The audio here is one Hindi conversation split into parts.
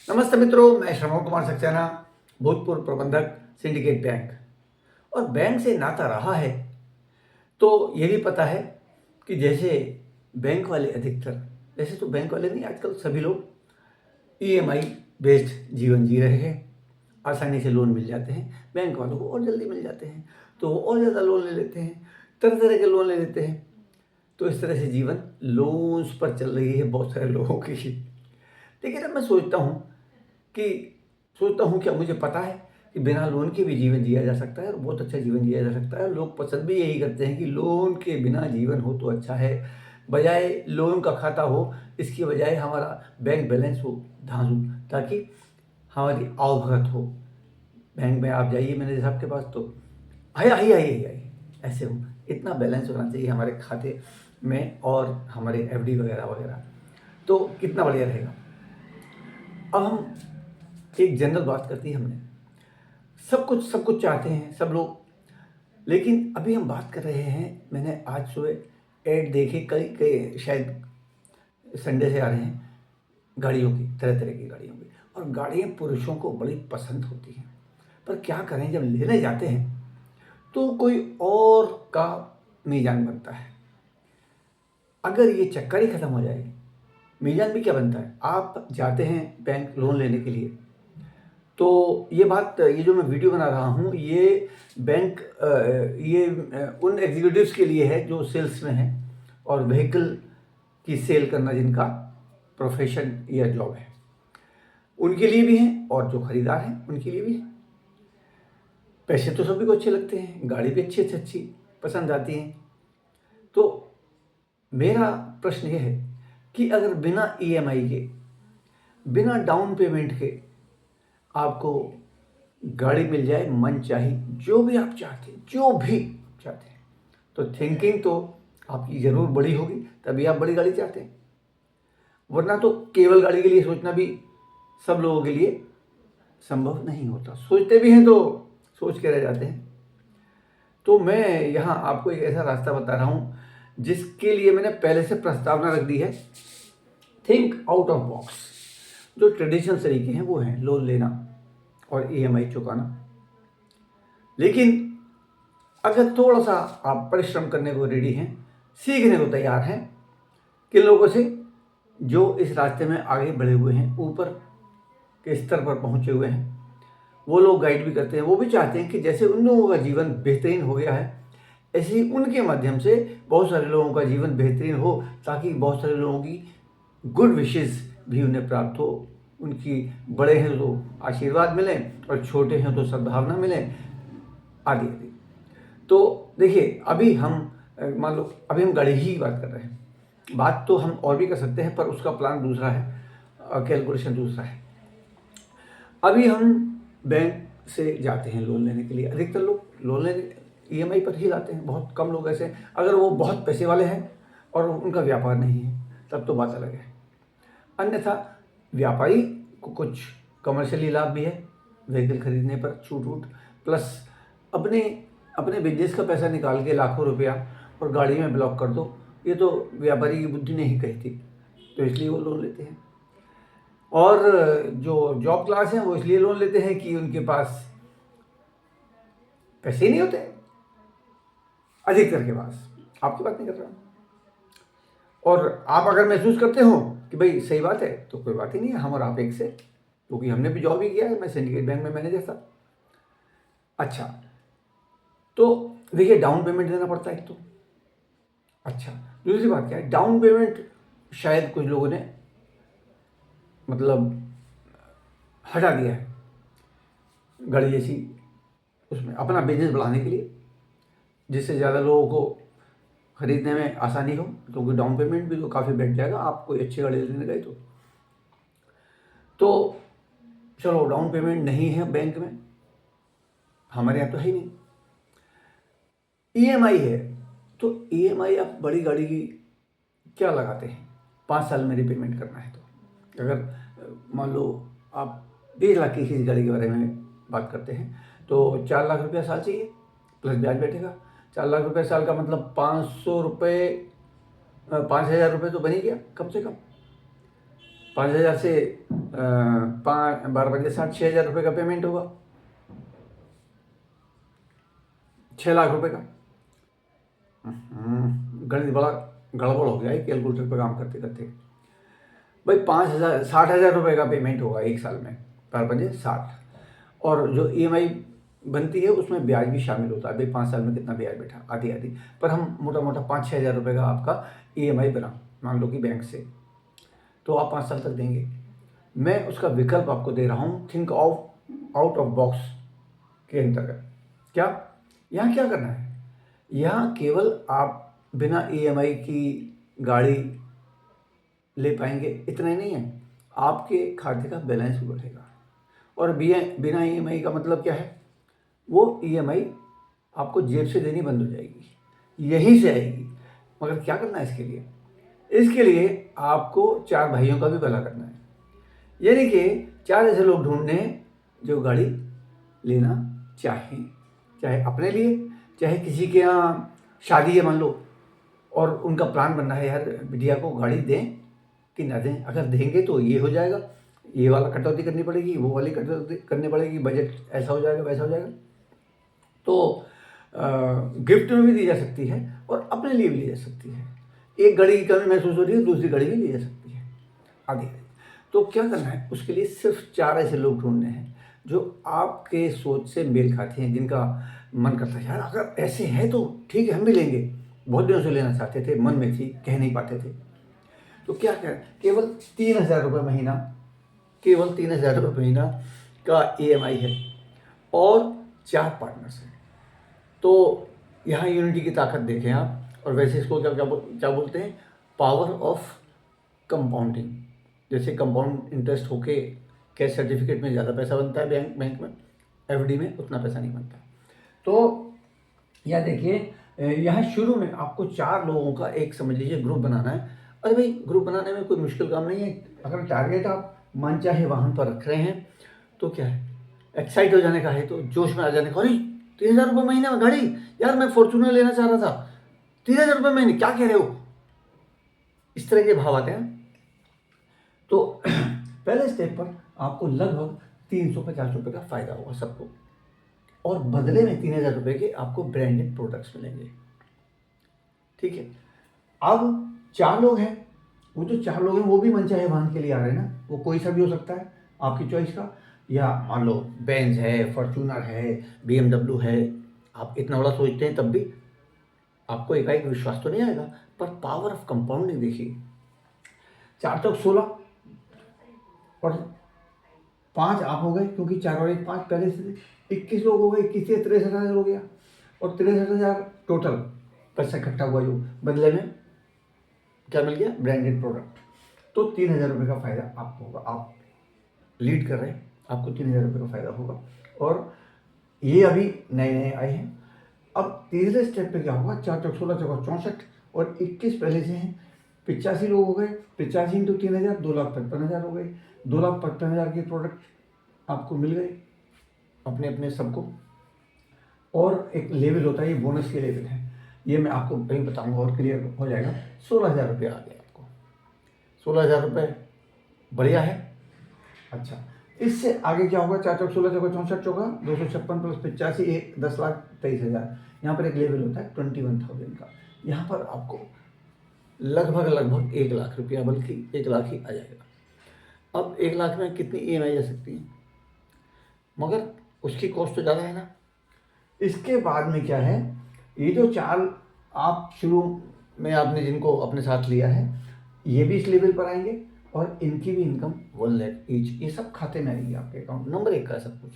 नमस्ते मित्रों, मैं श्रवण कुमार सक्सेना, भूतपूर्व प्रबंधक सिंडिकेट बैंक। और बैंक से नाता रहा है तो ये भी पता है कि जैसे बैंक वाले अधिकतर, वैसे तो बैंक वाले नहीं, आजकल सभी लोग ईएमआई बेस्ड जीवन जी रहे हैं। आसानी से लोन मिल जाते हैं, बैंक वालों को और जल्दी मिल जाते हैं तो वो और ज़्यादा लोन ले लेते हैं, तरह तरह के लोन ले लेते हैं। तो इस तरह से जीवन लोन्स पर चल रही है बहुत सारे लोगों की। लेकिन अब मैं सोचता हूँ क्या मुझे पता है कि बिना लोन के भी जीवन जिया जा सकता है और बहुत अच्छा जीवन जिया जा सकता है। लोग पसंद भी यही करते हैं कि लोन के बिना जीवन हो तो अच्छा है, बजाय लोन का खाता हो इसकी बजाय हमारा बैंक बैलेंस हो धांसू, ताकि हमारी आवभगत हो। बैंक में आप जाइए मैनेजर साहब के पास तो आइए आइए आइए आइए ऐसे हो, इतना बैलेंस होना चाहिए हमारे खाते में और हमारे एफडी वगैरह वगैरह, तो कितना बढ़िया रहेगा। अब हम एक जनरल बात करती है हमने, सब कुछ चाहते हैं सब लोग, लेकिन अभी हम बात कर रहे हैं। मैंने आज सुबह ऐड देखे, कई कई शायद संडे से आ रहे हैं, गाड़ियों की, तरह तरह की गाड़ियों की। और गाड़ियाँ पुरुषों को बड़ी पसंद होती हैं, पर क्या करें जब लेने जाते हैं तो कोई और का मीज़ान बनता है। अगर ये चक्कर ही ख़त्म हो जाए, मीज़ान भी क्या बनता है। आप जाते हैं बैंक लोन लेने के लिए, तो ये जो मैं वीडियो बना रहा हूँ ये बैंक उन एग्जीक्यूटिव्स के लिए है जो सेल्स में हैं और व्हीकल की सेल करना जिनका प्रोफेशन या जॉब है, उनके लिए भी हैं, और जो खरीदार हैं उनके लिए भी है। पैसे तो सभी को अच्छे लगते हैं, गाड़ी भी अच्छी अच्छी पसंद आती हैं। तो मेरा प्रश्न ये है कि अगर बिना ईएमआई के, बिना डाउन पेमेंट के आपको गाड़ी मिल जाए मन चाही, जो भी आप चाहते हैं, जो भी चाहते हैं, तो थिंकिंग तो आपकी ज़रूर बड़ी होगी, तभी आप बड़ी गाड़ी चाहते हैं। वरना तो केवल गाड़ी के लिए सोचना भी सब लोगों के लिए संभव नहीं होता। सोचते भी हैं तो सोच के रह जाते हैं। तो मैं यहाँ आपको एक ऐसा रास्ता बता रहा हूँ जिसके लिए मैंने पहले से प्रस्तावना रख दी है। Think out of box. जो ट्रेडिशनल तरीके हैं वो हैं लोन लेना और ईएमआई चुकाना। लेकिन अगर थोड़ा सा आप परिश्रम करने को रेडी हैं, सीखने को तैयार हैं, किन लोगों से जो इस रास्ते में आगे बढ़े हुए हैं, ऊपर के स्तर पर पहुंचे हुए हैं, वो लोग गाइड भी करते हैं। वो भी चाहते हैं कि जैसे उन लोगों का जीवन बेहतरीन हो गया है, ऐसे ही उनके माध्यम से बहुत सारे लोगों का जीवन बेहतरीन हो, ताकि बहुत सारे लोगों की गुड विशेज़ भी उन्हें प्राप्त हो। उनकी बड़े हैं तो आशीर्वाद मिलें और छोटे हैं तो सद्भावना मिलें, आदि आदि। तो देखिए, अभी हम मान लो अभी हम गाड़ी ही की बात कर रहे हैं। बात तो हम और भी कर सकते हैं, पर उसका प्लान दूसरा है, कैलकुलेशन दूसरा है। अभी हम बैंक से जाते हैं लोन लेने के लिए। अधिकतर लोग लोन लेने ईएमआई पर ही लाते हैं, बहुत कम लोग ऐसे, अगर वो बहुत पैसे वाले हैं और उनका व्यापार नहीं है तब तो बात अलग है। अन्यथा व्यापारी को कुछ कमर्शियली लाभ भी है, व्हीकल खरीदने पर छूट वूट, प्लस अपने अपने बिजनेस का पैसा निकाल के लाखों रुपया और गाड़ी में ब्लॉक कर दो, ये तो व्यापारी की बुद्धि नहीं कही थी, तो इसलिए वो लोन लेते हैं। और जो जॉब क्लास है वो इसलिए लोन लेते हैं कि उनके पास पैसे ही नहीं होते, अधिकतर के पास। आपकी बात नहीं कर रहा हूँ। और आप अगर महसूस करते हो कि भाई सही बात है तो कोई बात ही नहीं है, हम और आप एक से, क्योंकि हमने भी जॉब ही किया है। मैं सिंडिकेट बैंक में मैनेजर था। अच्छा, तो देखिए डाउन पेमेंट देना पड़ता है एक तो। अच्छा, दूसरी बात क्या है, डाउन पेमेंट शायद कुछ लोगों ने मतलब हटा दिया है गाड़ी जैसी, उसमें अपना बिजनेस बढ़ाने के लिए, जिससे ज़्यादा लोगों को खरीदने में आसानी हो, क्योंकि डाउन पेमेंट भी तो काफ़ी बैठ जाएगा आप कोई अच्छी गाड़ी लेने गए तो चलो डाउन पेमेंट नहीं है बैंक में, हमारे यहाँ तो है ही नहीं। ईएमआई है, तो ईएमआई आप बड़ी गाड़ी की क्या लगाते हैं, 5 साल में रिपेमेंट करना है तो। अगर मान लो आप 20 लाख की किसी गाड़ी के बारे में बात करते हैं तो 4 लाख रुपया साल चाहिए, प्लस ब्याज बैठेगा। 4 लाख रुपये साल का मतलब 500 रुपये, 5,000 रुपये तो बन ही गया कम से कम। 5,000 से पाँच 12×5 = 6,000 रुपये का पेमेंट होगा, 6 लाख रुपए का। गणित बड़ा गड़बड़ हो गया है कैलकुलेटर पर काम करते करते। भाई 5,000 60,000 रुपये का पेमेंट होगा एक साल में, 12×5 = 60। और जो EMI बनती है उसमें ब्याज भी शामिल होता है। भाई 5 साल में कितना ब्याज बैठा, आधी आधी, पर हम मोटा मोटा 5-6 हज़ार रुपये का आपका EMI बना, मान लो कि बैंक से, तो आप 5 साल तक देंगे। मैं उसका विकल्प आपको दे रहा हूँ, think of out of box के अंतर्गत। क्या यहाँ क्या करना है, यहाँ केवल आप बिना EMI की गाड़ी ले पाएंगे, इतना ही नहीं है, आपके खाते का बैलेंस भी बढ़ेगा। और बिना EMI का मतलब क्या है, वो EMI आपको जेब से देनी बंद हो जाएगी, यहीं से आएगी। मगर क्या करना है इसके लिए, इसके लिए आपको 4 भाइयों का भी भला करना है। यानी कि 4 ऐसे लोग ढूंढने हैं जो गाड़ी लेना चाहें, चाहे अपने लिए, चाहे किसी के यहाँ शादी है मान लो, और उनका प्लान बनना है यार बिटिया को गाड़ी दें कि ना दें। अगर देंगे तो ये हो जाएगा, ये वाला कटौती करनी पड़ेगी, वो वाली कटौती करनी पड़ेगी, बजट ऐसा हो जाएगा वैसा हो जाएगा। तो गिफ्ट में भी दी जा सकती है और अपने लिए भी ली जा सकती है। एक घड़ी की कमी महसूस हो रही है, दूसरी घड़ी भी ली जा सकती है आगे। तो क्या करना है, उसके लिए सिर्फ 4 ऐसे लोग ढूंढने हैं जो आपके सोच से मेल खाते हैं, जिनका मन करता है यार अगर ऐसे है तो ठीक है हम भी लेंगे, बहुत दिनों से लेना चाहते थे, मन में थी, कह नहीं पाते थे। तो क्या करें, केवल 3,000 रुपये महीना, केवल 3,000 रुपये महीना का EMI है और 4 पार्टनर्स हैं। तो यहाँ यूनिटी की ताकत देखें आप। और वैसे इसको क्या बोलते हैं, पावर ऑफ कंपाउंडिंग। जैसे कंपाउंड इंटरेस्ट होके कैश सर्टिफिकेट में ज़्यादा पैसा बनता है, बैंक में, FD में उतना पैसा नहीं बनता। तो यह देखिए, यहाँ शुरू में आपको 4 लोगों का एक समझ लीजिए ग्रुप बनाना है। अरे भाई ग्रुप बनाने में कोई मुश्किल काम नहीं है। अगर टारगेट आप मनचाहे वाहन पर रख रहे हैं तो क्या है, एक्साइट हो जाने का है, तो जोश में आ जाने का, अरे 3,000 रुपये महीने में गाड़ी, यार मैं फॉर्चूनर लेना चाह रहा था, 3,000 रुपये महीने, क्या कह रहे हो, इस तरह के भाव आते हैं। तो पहले स्टेप पर आपको लगभग 350 रुपये का फायदा होगा सबको, और बदले में 3,000 रुपये के आपको ब्रांडेड प्रोडक्ट्स मिलेंगे। ठीक है, अब 4 लोग हैं, वो जो 4 लोग हैं वो भी मनचाहे वाहन के लिए आ रहे हैं ना, वो कोई सा भी हो सकता है आपकी चॉइस का, या मान लो बेंज है, फॉर्चूनर है, BMW है। आप इतना बड़ा सोचते हैं तब भी आपको एकाएक विश्वास तो नहीं आएगा, पर पावर ऑफ कंपाउंडिंग देखिए, 4 चौक 16 और 5 आप हो गए, क्योंकि 4 और 1 5, पहले से 21 लोग हो गए, 21 से 63,000 हो गया, और 63,000 टोटल पैसा इकट्ठा हुआ, जो बदले में क्या मिल गया, ब्रांडेड प्रोडक्ट। तो 3,000 रुपये का फायदा आपको होगा, आप लीड कर रहे हैं, आपको 3,000 रुपये का फायदा होगा। और ये अभी नए नए आए हैं। अब तीसरे स्टेप पे क्या होगा, 4 चौक 16 चौका 64 और 21 पहले से हैं, 85 लोग हो गए, 85 इंटू 3,000, 2,55,000 हो गए, 2,55,000 के प्रोडक्ट आपको मिल गए अपने अपने सबको। और एक लेवल होता है, ये बोनस के लेवल है, ये मैं आपको कहीं बताऊंगा और क्लियर हो जाएगा। 16,000 रुपये आ गए आपको, 16,000 रुपये बढ़िया है। अच्छा, इससे आगे क्या होगा, 4 चौक 16 चौका 64 चौका 256 प्लस 85 10,23,000। यहाँ पर एक लेवल होता है 21,000 का, यहाँ पर आपको लगभग 1 लाख रुपया, बल्कि 1 लाख ही आ जाएगा। अब 1 लाख में कितनी EMI जा सकती है, मगर उसकी कॉस्ट तो ज़्यादा है ना। इसके बाद में क्या है, ये जो 4 आप शुरू में आपने जिनको अपने साथ लिया है, ये भी इस लेवल पर आएंगे और इनकी भी इनकम 1 लाख ईच, ये सब खाते में आएगी आपके अकाउंट, नंबर 1 का सब कुछ।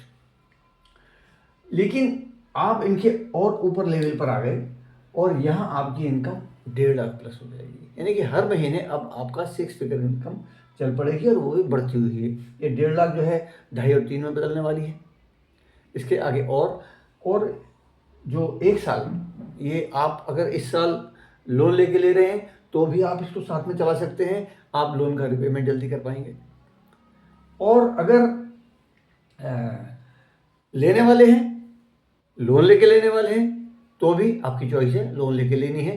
लेकिन आप इनके और ऊपर लेवल पर आ गए और यहाँ आपकी इनकम 1.5 लाख प्लस हो जाएगी, यानी कि हर महीने अब आपका 6 फिगर इनकम चल पड़ेगी, और वो भी बढ़ती हुई है। ये 1.5 लाख जो है 2.5 और 3 में बदलने वाली है। इसके आगे और जो 1 साल, ये आप अगर इस साल लोन लेके ले रहे हैं तो भी आप इसको साथ में चला सकते हैं, आप लोन का रिपेमेंट जल्दी कर पाएंगे। और अगर लेने वाले हैं, लोन लेके लेने वाले हैं, तो भी आपकी चॉइस है, लोन लेके लेनी है,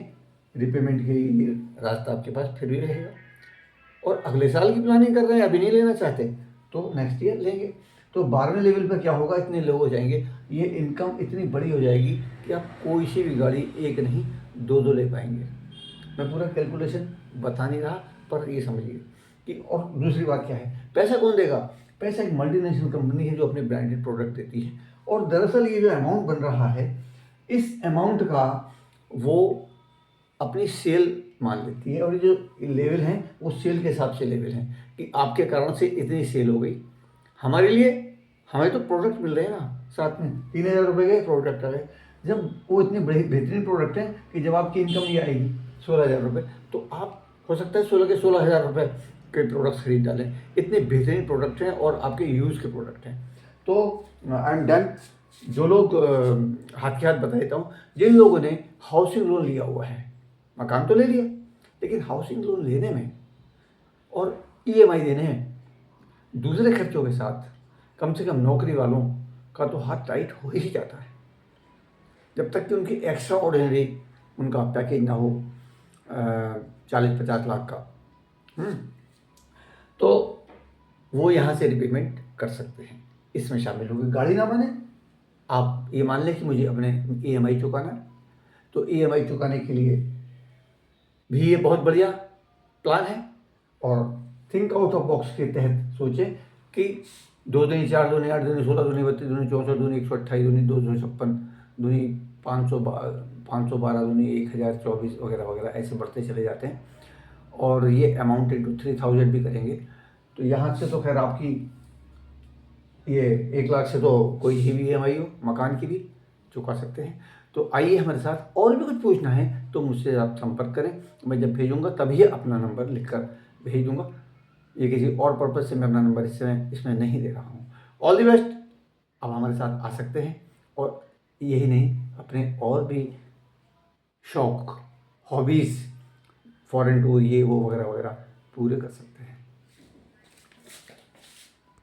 रिपेमेंट के लिए रास्ता आपके पास फिर भी रहेगा। और अगले साल की प्लानिंग कर रहे हैं, अभी नहीं लेना चाहते, तो नेक्स्ट ईयर लेंगे। तो 12वें लेवल पर क्या होगा, इतने लोग हो जाएंगे, ये इनकम इतनी बड़ी हो जाएगी कि आप कोई सी भी गाड़ी एक नहीं दो दो ले पाएंगे। मैं पूरा कैलकुलेशन बता नहीं रहा, पर ये समझिए कि। और दूसरी बात क्या है, पैसा कौन देगा? पैसा एक मल्टीनेशनल कंपनी है जो अपने ब्रांडेड प्रोडक्ट देती है। और दरअसल ये जो अमाउंट बन रहा है, इस अमाउंट का वो अपनी सेल मान लेती है, और ये जो लेवल हैं वो सेल के हिसाब से लेवल हैं कि आपके कारण से इतनी सेल हो गई। हमारे लिए, हमें तो प्रोडक्ट मिल रहे हैं ना, साथ में 3000 रुपये के प्रोडक्ट आ गए। जब वो इतने बेहतरीन प्रोडक्ट हैं कि जब आपकी इनकम ये आएगी 16,000 रुपये, तो आप हो सकता है 16 के 16,000 रुपये के प्रोडक्ट्स खरीद डालें। इतने बेहतरीन प्रोडक्ट हैं और आपके यूज़ के प्रोडक्ट हैं। तो आई एम डन। जो लोग हाथ के हाथ बता देता हूँ, जिन लोगों ने हाउसिंग लोन लिया हुआ है, मकान तो ले लिया, लेकिन हाउसिंग लोन लेने में और ईएमआई देने में दूसरे खर्चों के साथ कम से कम नौकरी वालों का तो हाथ टाइट हो ही जाता है। जब तक कि उनकी एक्स्ट्रा ऑर्डिनरी उनका पैकेज ना हो 40-50 लाख का, तो वो यहाँ से रिपेमेंट कर सकते हैं। इसमें शामिल होगी गाड़ी ना बने, आप ये मान लें कि मुझे अपने ईएमआई चुकाना है, तो ईएमआई चुकाने के लिए भी ये बहुत बढ़िया प्लान है। और थिंक आउट ऑफ बॉक्स के तहत सोचें कि 2 दूनी 4 दूनी 8 दूनी 16 दूनी 32 दूनी 64 दूनी 128 दूनी 256 दूनी 512 दूनी 1024 वगैरह वगैरह, ऐसे बढ़ते चले जाते हैं। और ये अमाउंट इंटू 3000 भी करेंगे, तो यहाँ से तो खैर आपकी ये 1 लाख से तो कोई ही भी ईएमआई हो मकान की भी चुका सकते हैं। तो आइए हमारे साथ, और भी कुछ पूछना है तो मुझसे आप संपर्क करें। मैं जब भेजूंगा तभी अपना नंबर लिखकर भेज दूंगा। ये किसी और पर्पज़ से मैं अपना नंबर इसमें नहीं दे रहा हूँ। All the best. आप हमारे साथ आ सकते हैं, और यही नहीं, अपने और भी शौक, हॉबीज़, फॉरेन टूर, ये वो वगैरह वगैरह पूरे कर सकते हैं।